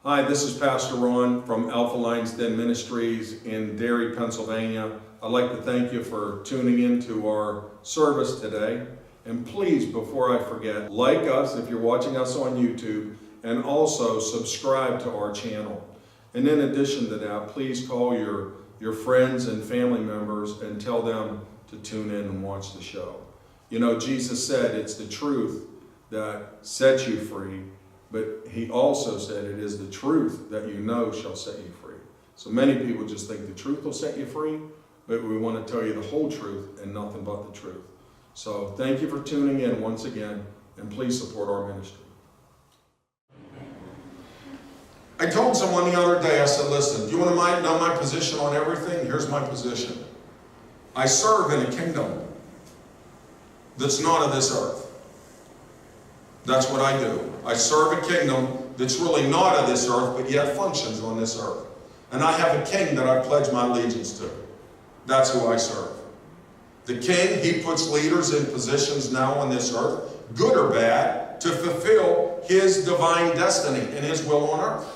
Hi, this is Pastor Ron from Alpha Lion's Den Ministries in Derry, Pennsylvania. I'd like to thank you for tuning in to our service today. And please, before I forget, like us if you're watching us on YouTube, and also subscribe to our channel. And in addition to that, please call your friends and family members and tell them to tune in and watch the show. You know, Jesus said it's the truth that sets you free, but he also said it is the truth that you know shall set you free. So many people just think the truth will set you free, but we want to tell you the whole truth and nothing but the truth. So thank you for tuning in once again, and please support our ministry. I told someone the other day, I said, listen, do you want to know my position on everything? Here's my position. I serve in a kingdom that's not of this earth. That's what I do. I serve a kingdom that's really not of this earth, but yet functions on this earth. And I have a king that I pledge my allegiance to. That's who I serve. The king, he puts leaders in positions now on this earth, good or bad, to fulfill his divine destiny and his will on earth.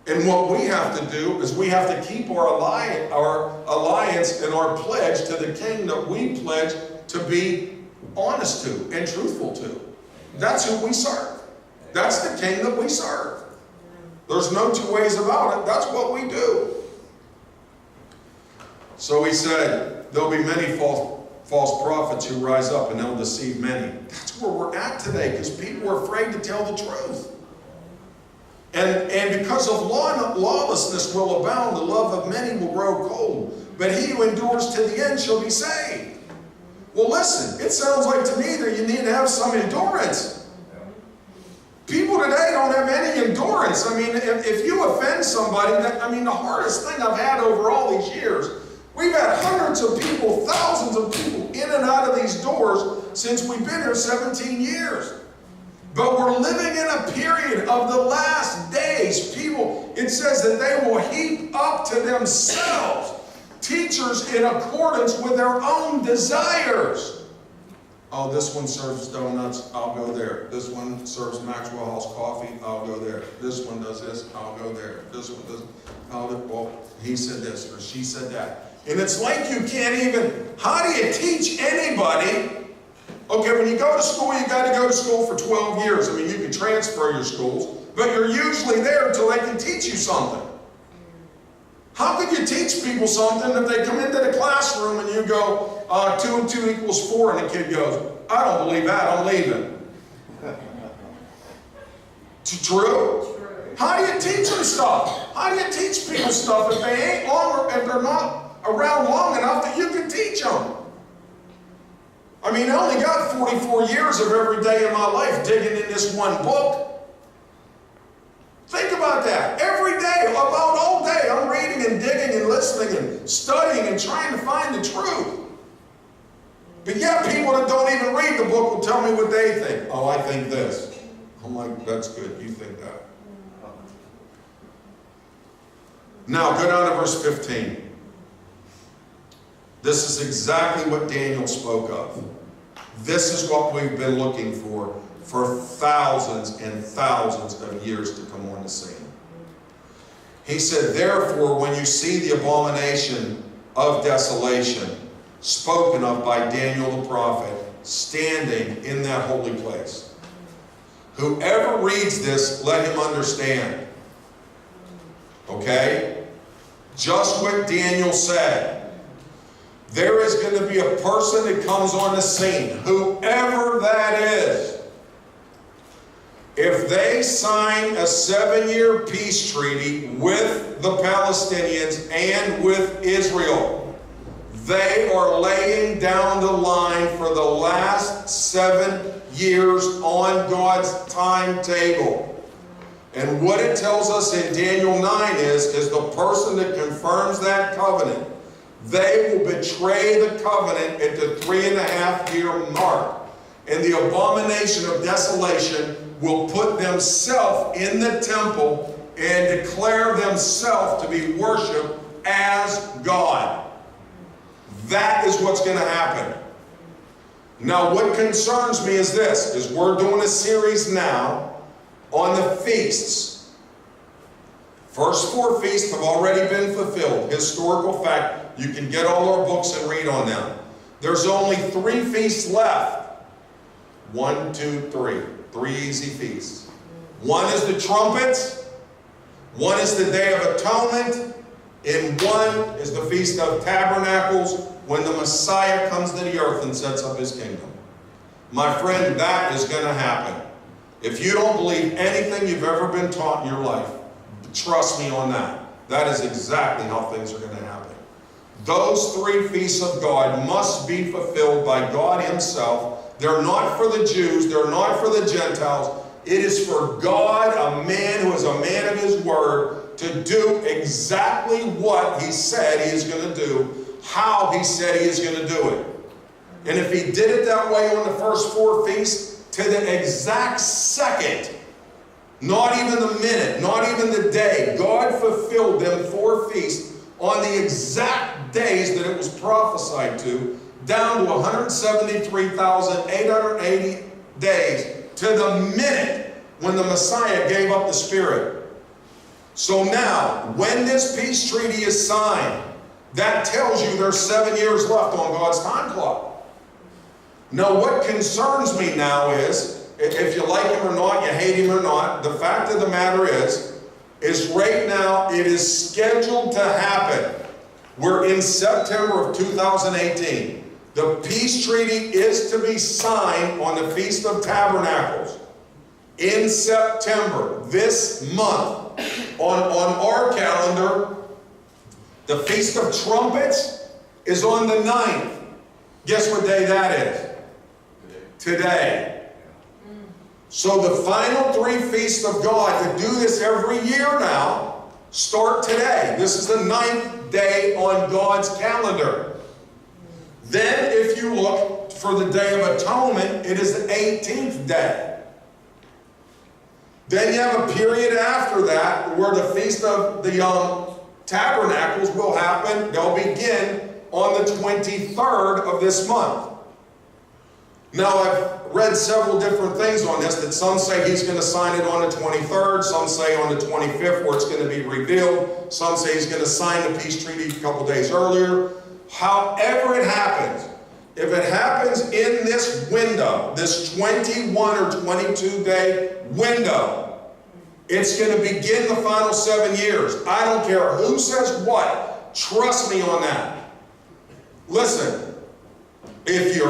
And what we have to do is we have to keep our alliance and our pledge to the king that we pledge to be honest to and truthful to. That's who we serve. That's the king that we serve. There's no two ways about it. That's what we do. So he said, there'll be many false prophets who rise up and they'll deceive many. That's where we're at today, because people are afraid to tell the truth. And because of lawlessness will abound, the love of many will grow cold. But he who endures to the end shall be saved. Well, listen, it sounds like to me that you need to have some endurance. People today don't have any endurance. I mean, if you offend somebody, the hardest thing I've had over all these years, we've had hundreds of people, thousands of people in and out of these doors since we've been here 17 years. But we're living in a period of the last days. People, it says that they will heap up to themselves teachers in accordance with their own desires. Oh, this one serves donuts, I'll go there. This one serves Maxwell House coffee, I'll go there. This one does this, I'll go there. This one does, well, he said this or she said that. And it's like you can't even, how do you teach anybody? Okay, when you go to school, you got to go to school for 12 years. I mean, you can transfer your schools, but you're usually there until they can teach you something. How could you teach people something if they come into the classroom and you go, 2 and 2 equals 4, and the kid goes, I don't believe that, I'm leaving. True? How do you teach them stuff? How do you teach people stuff if they ain't longer, if they're not around long enough that you can teach them? I mean, I only got 44 years of every day of my life digging in this one book. Think about that. Every day, about all day, I'm reading and digging and listening and studying and trying to find the truth. But yet people that don't even read the book will tell me what they think. Oh, I think this. I'm like, that's good. You think that. Now, go down to verse 15. This is exactly what Daniel spoke of. This is what we've been looking for thousands and thousands of years to come on the scene. He said, therefore, when you see the abomination of desolation spoken of by Daniel the prophet standing in that holy place, whoever reads this, let him understand. Okay? Just what Daniel said. There is going to be a person that comes on the scene, whoever that is. If they sign a 7-year peace treaty with the Palestinians and with Israel, they are laying down the line for the last 7 years on God's timetable. And what it tells us in Daniel 9 is the person that confirms that covenant, they will betray the covenant at the 3.5-year mark. And the abomination of desolation will put themselves in the temple and declare themselves to be worshipped as God. That is what's going to happen. Now, what concerns me is this, is we're doing a series now on the feasts. First 4 feasts have already been fulfilled. Historical fact. You can get all our books and read on them. There's only 3 feasts left. 1, 2, 3. 3 easy feasts. One is the Trumpets. One is the Day of Atonement. And one is the Feast of Tabernacles, when the Messiah comes to the earth and sets up his kingdom. My friend, that is going to happen. If you don't believe anything you've ever been taught in your life, trust me on that. That is exactly how things are going to happen. Those 3 feasts of God must be fulfilled by God himself. They're not for the Jews. They're not for the Gentiles. It is for God, a man who is a man of his word, to do exactly what he said he is going to do, how he said he is going to do it. And if he did it that way on the first 4 feasts, to the exact second, not even the minute, not even the day, God fulfilled them 4 feasts on the exact days that it was prophesied to, down to 173,880 days, to the minute when the Messiah gave up the Spirit. So now, when this peace treaty is signed, that tells you there's 7 years left on God's time clock. Now, what concerns me now is, if you like him or not, you hate him or not, the fact of the matter is right now it is scheduled to happen. We're in September of 2018. The peace treaty is to be signed on the Feast of Tabernacles in September, this month. On our calendar, the Feast of Trumpets is on the 9th. Guess what day that is? Today. So the final 3 feasts of God that do this every year now start today. This is the 9th day on God's calendar. Then if you look for the Day of Atonement, it is the 18th day. Then you have a period after that where the Feast of the Tabernacles will happen. They'll begin on the 23rd of this month. Now, I've read several different things on this, that some say he's going to sign it on the 23rd, some say on the 25th where it's going to be revealed, some say he's going to sign the peace treaty a couple days earlier. However it happens, if it happens in this window, this 21 or 22 day window, it's going to begin the final 7 years. I don't care who says what. Trust me on that. Listen, if you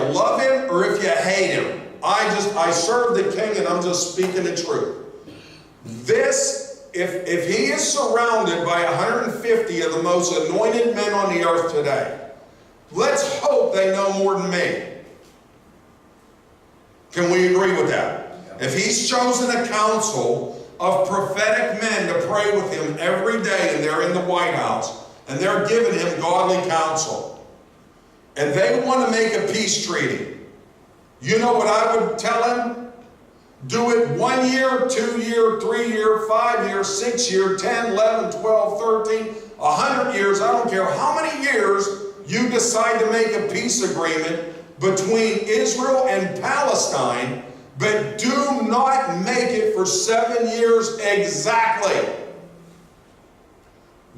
love him or if you hate him, I serve the King and I'm just speaking the truth. If he is surrounded by 150 of the most anointed men on the earth today, let's hope they know more than me. Can we agree with that? If he's chosen a council of prophetic men to pray with him every day and they're in the White House and they're giving him godly counsel and they want to make a peace treaty, you know what I would tell him? Do it 1 year, 2 year, 3 year, 5 year, 6 year, 10, 11, 12, 13, 100 years. I don't care how many years you decide to make a peace agreement between Israel and Palestine, but do not make it for 7 years exactly.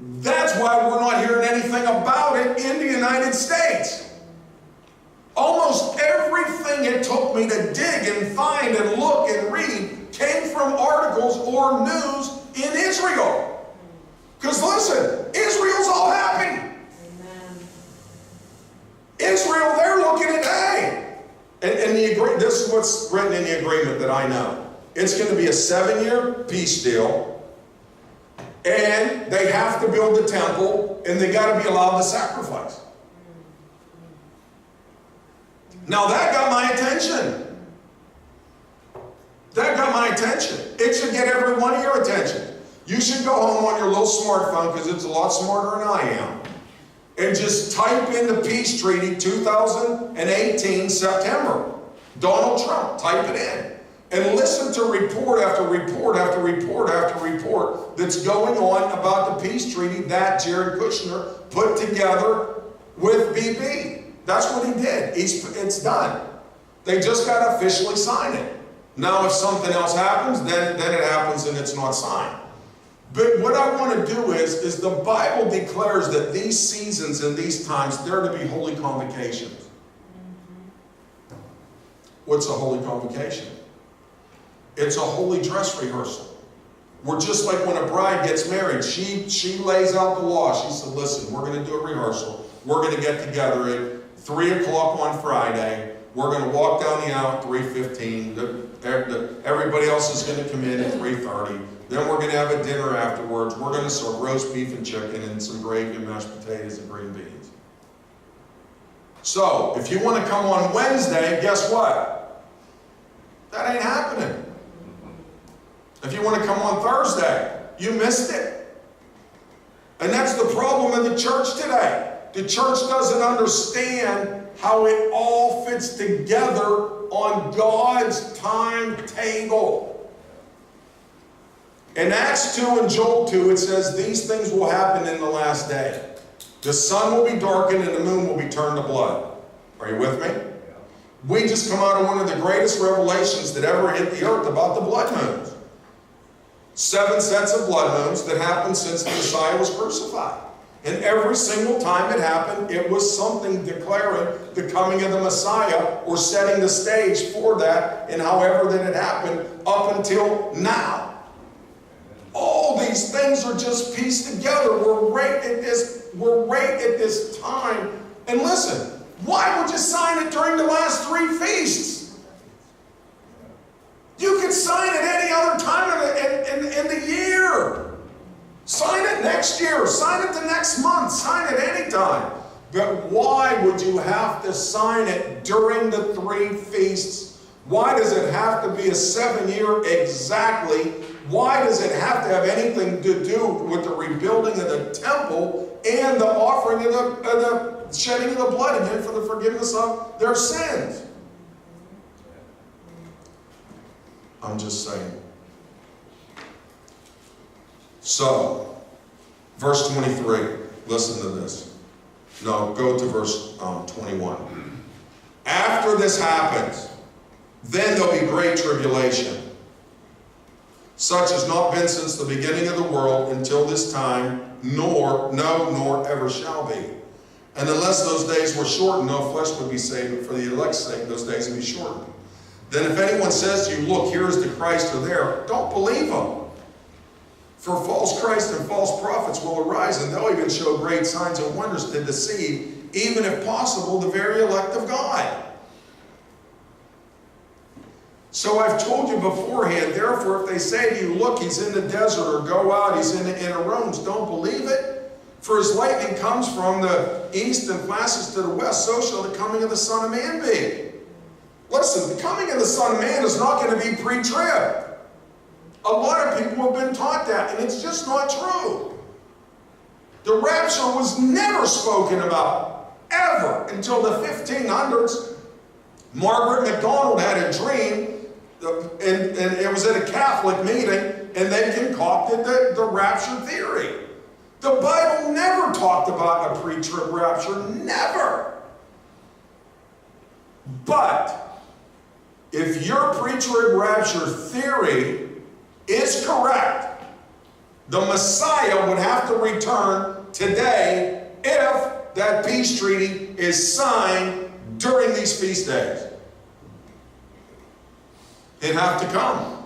That's why we're not hearing anything about it in the United States. Almost everything it took me to dig and find and look and read came from articles or news in Israel. Because listen, Israel's all happy. Amen. Israel, they're looking at, hey, and this is what's written in the agreement that I know. It's going to be a 7-year peace deal, and they have to build the temple, and they got to be allowed to sacrifice. Now that got my attention. That got my attention. It should get every one of your attention. You should go home on your little smartphone, because it's a lot smarter than I am, and just type in the peace treaty 2018 September. Donald Trump, type it in. And listen to report after report after report after report that's going on about the peace treaty that Jared Kushner put together with BP. That's what he did. It's done. They just got to officially sign it. Now if something else happens, then it happens and it's not signed. But what I want to do is the Bible declares that these seasons and these times, they're to be holy convocations. What's a holy convocation? It's a holy dress rehearsal. We're just like when a bride gets married. She lays out the law. She said, listen, we're going to do a rehearsal. We're going to get together at 3 o'clock on Friday. We're going to walk down the aisle at 3:15. Everybody else is going to come in at 3:30. Then we're going to have a dinner afterwards. We're going to serve roast beef and chicken and some gravy and mashed potatoes and green beans. So, if you want to come on Wednesday, guess what? That ain't happening. If you want to come on Thursday, you missed it. And that's the problem in the church today. The church doesn't understand how it all fits together on God's timetable. In Acts 2 and Joel 2, it says, these things will happen in the last day. The sun will be darkened and the moon will be turned to blood. Are you with me? We just come out of one of the greatest revelations that ever hit the earth about the blood moons. 7 sets of blood moons that happened since the Messiah was crucified. And every single time it happened, it was something declaring the coming of the Messiah or setting the stage for that, and however that it happened up until now. All these things are just pieced together. We're right at this time. And listen, why would you sign it during the last 3 feasts? You could sign it any other time in the year. Sign it next year. Sign it the next month. Sign it anytime. But why would you have to sign it during the 3 feasts? Why does it have to be a 7-year exactly? Why does it have to have anything to do with the rebuilding of the temple and the offering of the shedding of the blood again for the forgiveness of their sins? I'm just saying. So, verse 23, listen to this. No, go to verse 21. After this happens, then there'll be great tribulation, such as not been since the beginning of the world until this time, nor ever shall be. And unless those days were shortened, no flesh would be saved, but for the elect's sake, those days would be shortened. Then if anyone says to you, look, here is the Christ or there, don't believe him. For false Christ and false prophets will arise, and they'll even show great signs and wonders to deceive, even if possible, the very elect of God. So I've told you beforehand, therefore, if they say to you, look, he's in the desert, or go out, he's in the inner rooms, don't believe it. For as lightning comes from the east and flashes to the west, so shall the coming of the Son of Man be. Listen, the coming of the Son of Man is not going to be pre-trib. A lot of people have been taught that, and it's just not true. The rapture was never spoken about, ever, until the 1500s. Margaret MacDonald had a dream, and it was at a Catholic meeting, and they concocted the rapture theory. The Bible never talked about a pre-trib rapture, never. But if your pre-trib rapture theory is correct, the Messiah would have to return today if that peace treaty is signed during these feast days. He'd have to come.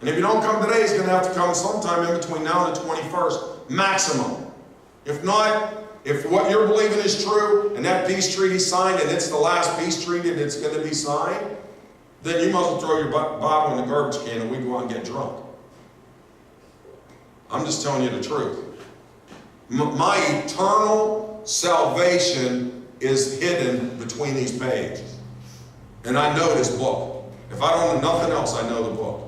And if you don't come today, he's going to have to come sometime in between now and the 21st, maximum. If not, if what you're believing is true, and that peace treaty signed, and it's the last peace treaty that's going to be signed, then you must throw your Bible in the garbage can and we go out and get drunk. I'm just telling you the truth. My eternal salvation is hidden between these pages. And I know this book. If I don't know nothing else, I know the book.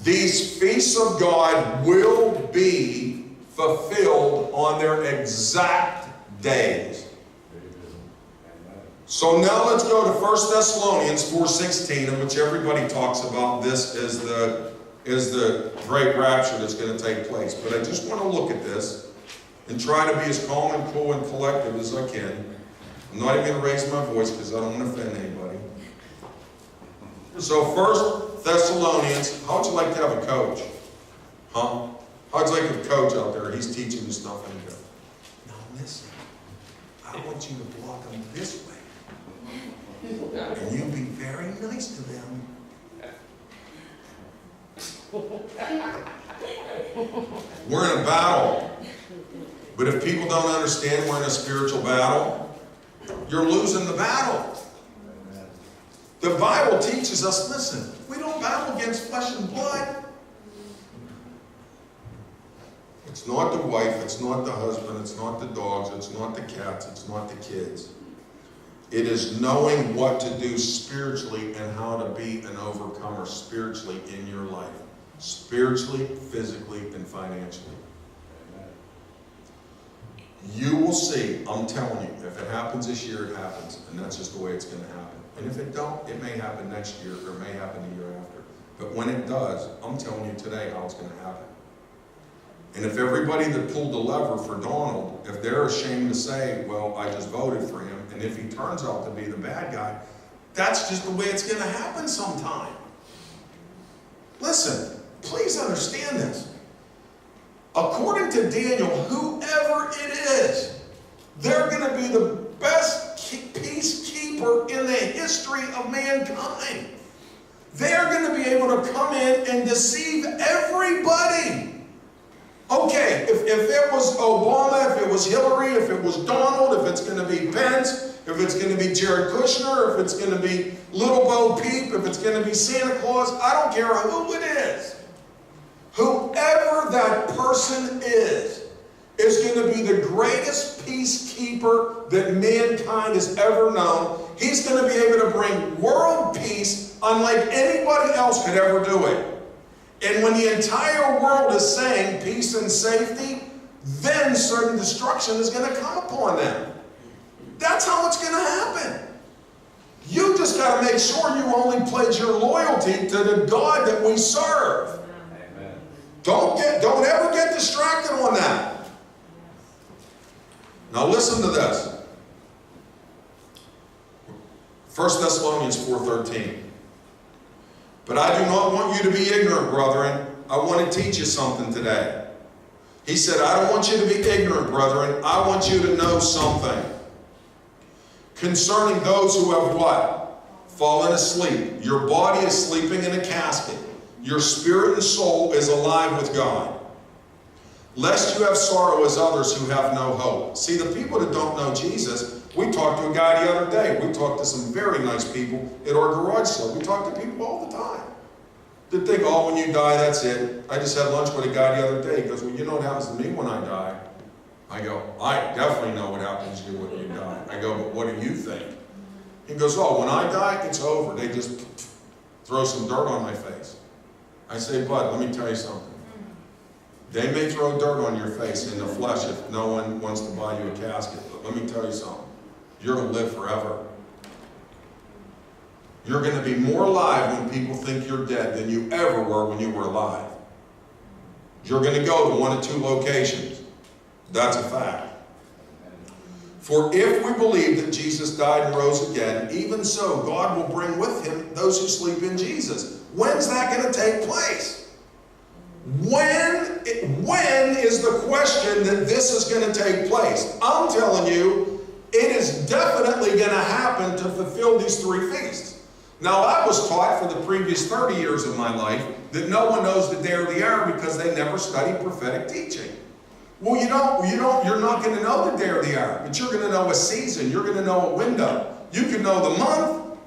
These feasts of God will be fulfilled on their exact days. So now let's go to 1 Thessalonians 4:16, in which everybody talks about this as the great rapture that's going to take place. But I just want to look at this and try to be as calm and cool and collective as I can. I'm not even going to raise my voice because I don't want to offend anybody. So 1 Thessalonians, how would you like to have a coach? Huh? How's like a coach out there, he's teaching you stuff and you go, now listen, I want you to block them this way. And you be very nice to them. We're in a battle. But if people don't understand we're in a spiritual battle, you're losing the battle. The Bible teaches us, listen, we don't battle against flesh and blood. It's not the wife, it's not the husband, it's not the dogs, it's not the cats, it's not the kids. It is knowing what to do spiritually and how to be an overcomer spiritually in your life. Spiritually, physically, and financially. You will see, I'm telling you, if it happens this year, it happens. And that's just the way it's going to happen. And if it don't, it may happen next year or it may happen the year after. But when it does, I'm telling you today how it's going to happen. And if everybody that pulled the lever for Donald, if they're ashamed to say, well, I just voted for him, and if he turns out to be the bad guy, that's just the way it's going to happen sometime. Listen, please understand this. According to Daniel, whoever it is, they're going to be the best peacekeeper in the history of mankind. They're going to be able to come in and deceive everybody. Okay, if it was Obama, if it was Hillary, if it was Donald, if it's going to be Pence, if it's going to be Jared Kushner, if it's going to be Little Bo Peep, if it's going to be Santa Claus, I don't care who it is. Whoever that person is going to be the greatest peacekeeper that mankind has ever known. He's going to be able to bring world peace unlike anybody else could ever do it. And when the entire world is saying peace and safety, then certain destruction is going to come upon them. That's how it's going to happen. You just got to make sure you only pledge your loyalty to the God that we serve. Amen. Don't ever get distracted on that. Now listen to this. 1 Thessalonians 4:13. But I do not want you to be ignorant, brethren. I want to teach you something today. He said, I don't want you to be ignorant, brethren. I want you to know something. Concerning those who have what? Fallen asleep. Your body is sleeping in a casket. Your spirit and soul is alive with God. Lest you have sorrow as others who have no hope. See, the people that don't know Jesus, we talked to a guy the other day. We talked to some very nice people at our garage sale. We talk to people all the time. They think, oh, when you die, that's it. I just had lunch with a guy the other day. He goes, well, you know what happens to me when I die? I go, I definitely know what happens to you when you die. I go, but what do you think? He goes, oh, when I die, it's over. They just throw some dirt on my face. I say, bud, let me tell you something. They may throw dirt on your face in the flesh if no one wants to buy you a casket. But let me tell you something. You're going to live forever. You're going to be more alive when people think you're dead than you ever were when you were alive. You're going to go to one of two locations. That's a fact. For if we believe that Jesus died and rose again, even so God will bring with him those who sleep in Jesus. When's that going to take place? When is the question that this is going to take place? I'm telling you, it is definitely going to happen to fulfill these three feasts. Now, I was taught for the previous 30 years of my life that no one knows the day or the hour because they never studied prophetic teaching. Well, you're not going to know the day or the hour, but you're going to know a season. You're going to know a window. You can know the month.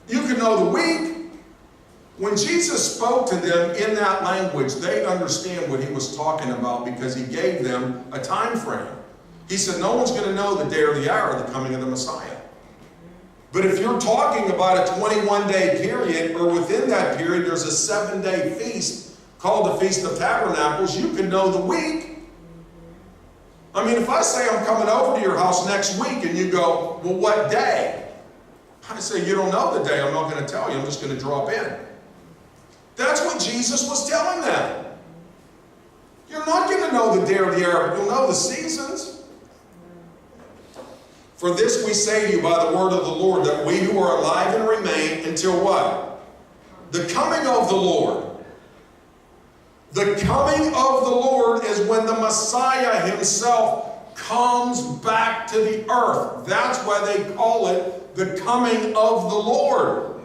You can know the week. When Jesus spoke to them in that language, they understand what he was talking about because he gave them a time frame. He said, no one's going to know the day or the hour of the coming of the Messiah. But if you're talking about a 21-day period, or within that period there's a 7-day feast called the Feast of Tabernacles, you can know the week. I mean, if I say I'm coming over to your house next week and you go, well, what day? I say, you don't know the day. I'm not going to tell you. I'm just going to drop in. That's what Jesus was telling them. You're not going to know the day or the hour, but you'll know the seasons. For this we say to you by the word of the Lord, that we who are alive and remain until what? The coming of the Lord. The coming of the Lord is when the Messiah himself comes back to the earth. That's why they call it the coming of the Lord.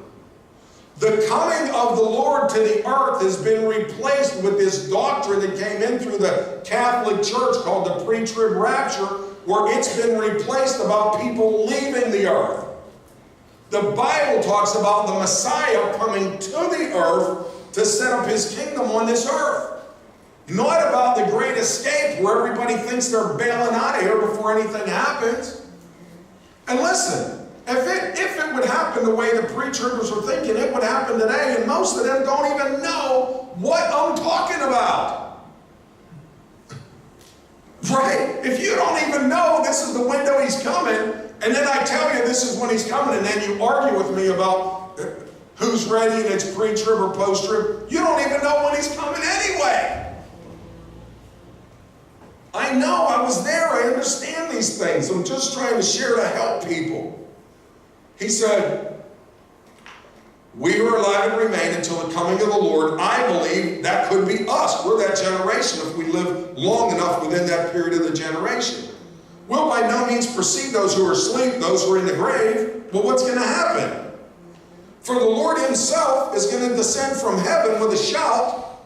The coming of the Lord to the earth has been replaced with this doctrine that came in through the Catholic Church called the pre-trib rapture, where it's been replaced about people leaving the earth. The Bible talks about the Messiah coming to the earth to set up his kingdom on this earth. Not about the great escape where everybody thinks they're bailing out of here before anything happens. And listen, if it would happen the way the pre-tribbers are thinking, it would happen today, and most of them don't even know what I'm talking about. Right? If you don't even know this is the window he's coming, and then I tell you this is when he's coming, and then you argue with me about who's ready and it's pre-trib or post-trib, you don't even know when he's coming anyway. I know, I was there, I understand these things. I'm just trying to share to help people. He said, we who are alive and remain until the coming of the Lord, I believe that could be us. We're that generation if we live long enough within that period of the generation. Will by no means precede those who are asleep, those who are in the grave. Well, what's going to happen? For the Lord himself is going to descend from heaven with a shout,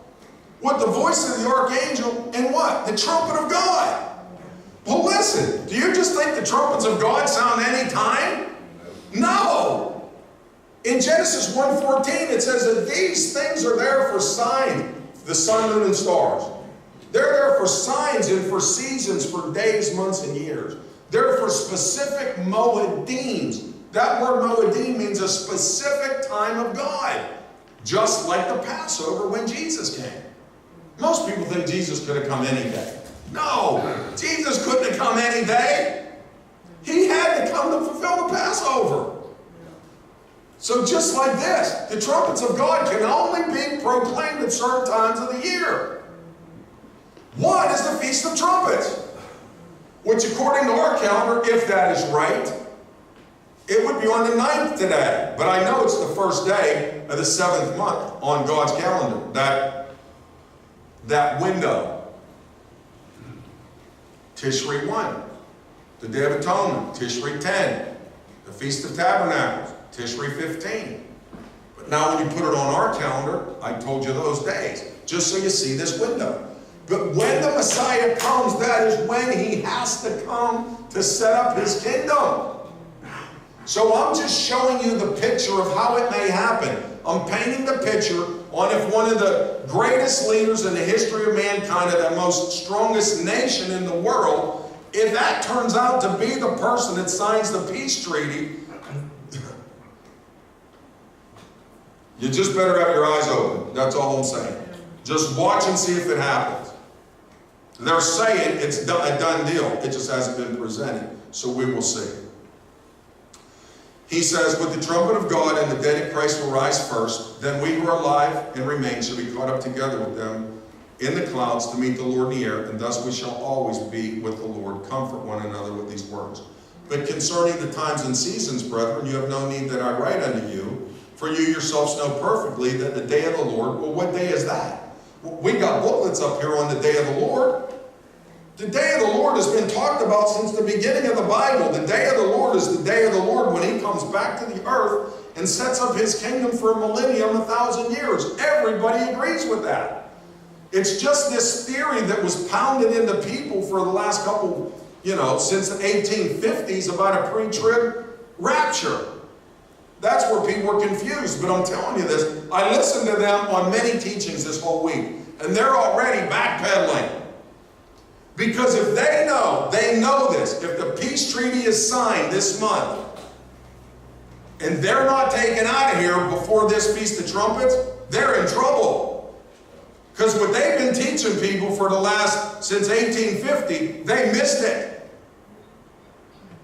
with the voice of the archangel, and what? The trumpet of God. Well, listen, do you just think the trumpets of God sound any time? No. In Genesis 1:14, it says that these things are there for signs, the sun, moon, and stars. They're there for signs and for seasons, for days, months, and years. They're for specific moedims. That word moedim means a specific time of God. Just like the Passover when Jesus came. Most people think Jesus could have come any day. No, Jesus couldn't have come any day. He had to come to fulfill the Passover. So just like this, the trumpets of God can only be proclaimed at certain times of the year. One is the Feast of Trumpets, which according to our calendar, if that is right, it would be on the 9th today. But I know it's the first day of the 7th month on God's calendar, that window. Tishri 1, the Day of Atonement, Tishri 10, the Feast of Tabernacles, Tishri 15. But now when you put it on our calendar, I told you those days, just so you see this window. But when the Messiah comes, that is when he has to come to set up his kingdom. So I'm just showing you the picture of how it may happen. I'm painting the picture on if one of the greatest leaders in the history of mankind, of the most strongest nation in the world, if that turns out to be the person that signs the peace treaty, you just better have your eyes open. That's all I'm saying. Just watch and see if it happens. They're saying it's a done deal. It just hasn't been presented. So we will see. He says, with the trumpet of God and the dead in Christ will rise first, then we who are alive and remain shall be caught up together with them in the clouds to meet the Lord in the air, and thus we shall always be with the Lord. Comfort one another with these words. But concerning the times and seasons, brethren, you have no need that I write unto you, for you yourselves know perfectly that the day of the Lord, well, what day is that? We got booklets up here on the day of the Lord. The day of the Lord has been talked about since the beginning of the Bible. The day of the Lord is the day of the Lord when he comes back to the earth and sets up his kingdom for a millennium, 1,000 years. Everybody agrees with that. It's just this theory that was pounded into people for the last couple, since the 1850s about a pre-trib rapture. That's where people were confused. But I'm telling you this, I listened to them on many teachings this whole week, and they're already backpedaling. Because if they know this, if the peace treaty is signed this month, and they're not taken out of here before this Feast of Trumpets, they're in trouble. Because what they've been teaching people for since 1850, they missed it.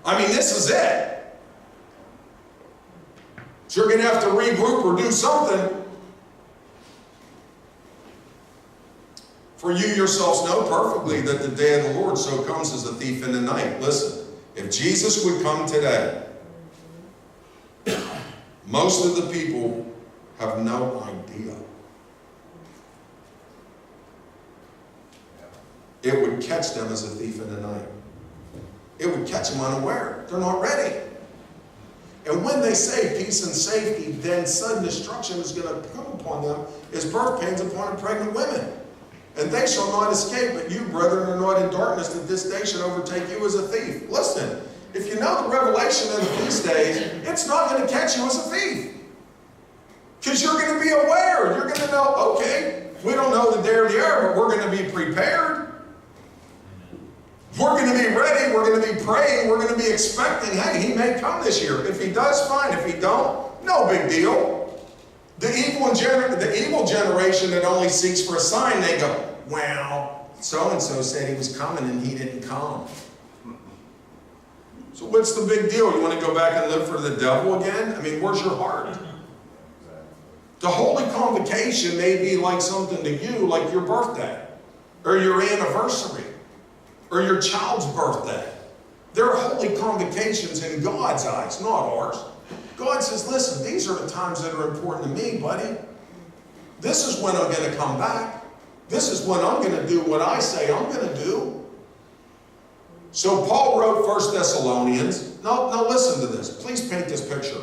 I mean, this is it. So you're going to have to regroup or do something. For you yourselves know perfectly that the day of the Lord so comes as a thief in the night. Listen, if Jesus would come today, most of the people have no idea. it would catch them as a thief in the night. It would catch them unaware. They're not ready. And when they say peace and safety, then sudden destruction is going to come upon them as birth pains upon pregnant women. And they shall not escape, but you, brethren, are not in darkness, that this day should overtake you as a thief. Listen, if you know the revelation of the feast days, it's not going to catch you as a thief. Because you're going to be aware. You're going to know, okay, we don't know the day or the hour, but we're going to be prepared. We're going to be ready. We're going to be praying. We're going to be expecting, hey, he may come this year. If he does, fine. If he don't, no big deal. The evil generation that only seeks for a sign, they go, well, so-and-so said he was coming and he didn't come. So what's the big deal? You want to go back and live for the devil again? I mean, where's your heart? The Holy Convocation may be like something to you, like your birthday, or your anniversary, or your child's birthday. They're holy convocations in God's eyes, not ours. God says, listen, these are the times that are important to me, buddy. This is when I'm going to come back. This is when I'm going to do what I say I'm going to do. So Paul wrote 1 Thessalonians. Now listen to this. Please paint this picture.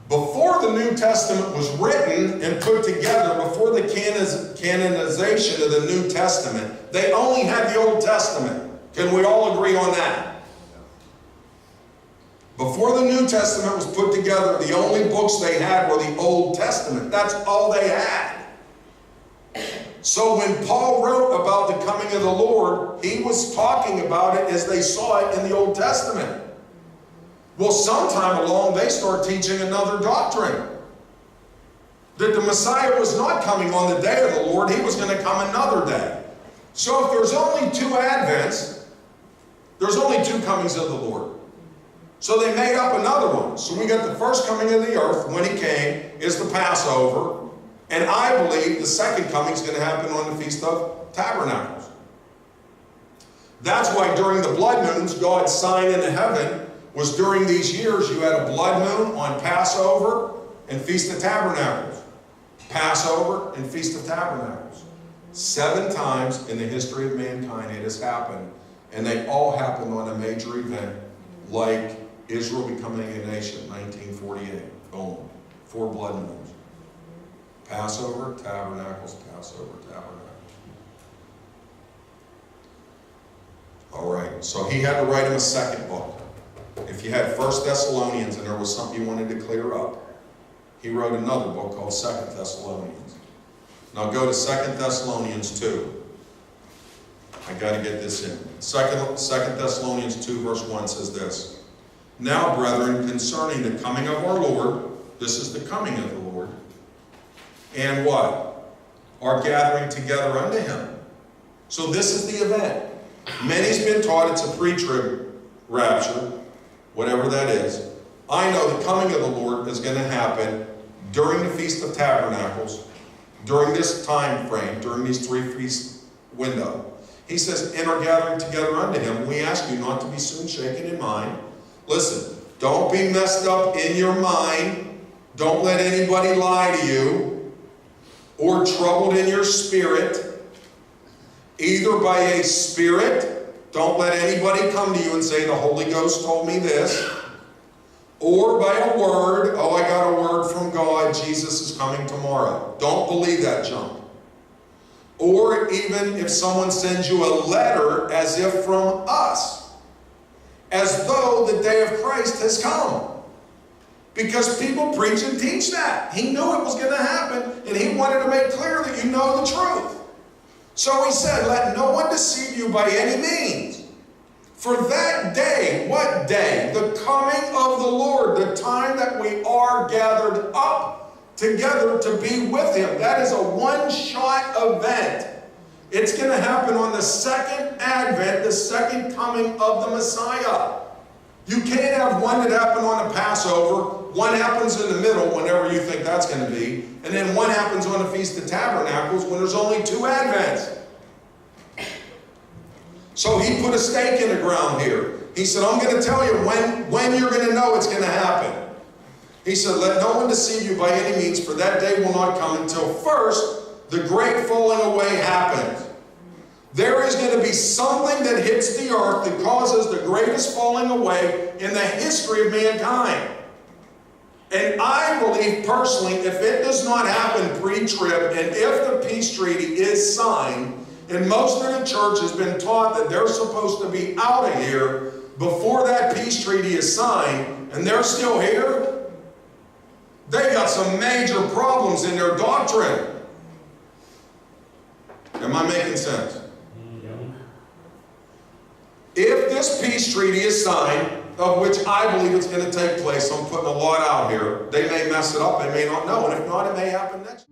Before the New Testament was written and put together, before the canonization of the New Testament, they only had the Old Testament. Can we all agree on that? Before the New Testament was put together, the only books they had were the Old Testament. That's all they had. So when Paul wrote about the coming of the Lord, he was talking about it as they saw it in the Old Testament. Well, sometime along, they start teaching another doctrine. That the Messiah was not coming on the day of the Lord, he was going to come another day. So if there's only 2 Advents, there's only 2 comings of the Lord. So they made up another one. So we got the first coming of the earth, when he came, is the Passover. And I believe the second coming is going to happen on the Feast of Tabernacles. That's why during the blood moons, God's sign in heaven was during these years, you had a blood moon on Passover and Feast of Tabernacles. Passover and Feast of Tabernacles. 7 times in the history of mankind it has happened. And they all happened on a major event like Israel becoming a nation, 1948. Boom. 4 blood moons. Passover, Tabernacles, Passover, Tabernacles. All right, so he had to write him a second book. If you had 1 Thessalonians and there was something you wanted to clear up, he wrote another book called 2 Thessalonians. Now go to 2 Thessalonians 2. I got to get this in. 2 Thessalonians 2 verse 1 says this. Now, brethren, concerning the coming of our Lord, this is the coming of the Lord, and what? Our gathering together unto him. So this is the event. Many's been taught it's a pre-trib rapture, whatever that is. I know the coming of the Lord is going to happen during the Feast of Tabernacles, during this time frame, during these 3 feast window. He says, in our gathering together unto him, we ask you not to be soon shaken in mind. Listen, don't be messed up in your mind. Don't let anybody lie to you, or troubled in your spirit, either by a spirit. Don't let anybody come to you and say, the Holy Ghost told me this. Or by a word, oh, I got a word from God, Jesus is coming tomorrow. Don't believe that junk. Or even if someone sends you a letter as if from us, as though the day of Christ has come. Because people preach and teach that. He knew it was going to happen, and he wanted to make clear that you know the truth. So he said, let no one deceive you by any means. For that day, what day? The coming of the Lord, the time that we are gathered up together to be with him. That is a one-shot event. It's going to happen on the second advent, the second coming of the Messiah. You can't have one that happened on the Passover, one happens in the middle whenever you think that's going to be, and then one happens on the Feast of Tabernacles when there's only 2 advents. So he put a stake in the ground here. He said, I'm going to tell you when you're going to know it's going to happen. He said, let no one deceive you by any means, for that day will not come until first the great falling away happens. there is going to be something that hits the earth that causes the greatest falling away in the history of mankind. And I believe personally, if it does not happen pre-trib, and if the peace treaty is signed, and most of the church has been taught that they're supposed to be out of here before that peace treaty is signed, and they're still here, they got some major problems in their doctrine. Am I making sense? If this peace treaty is signed, of which I believe it's going to take place, I'm putting a lot out here, they may mess it up, they may not know, and if not, it may happen next.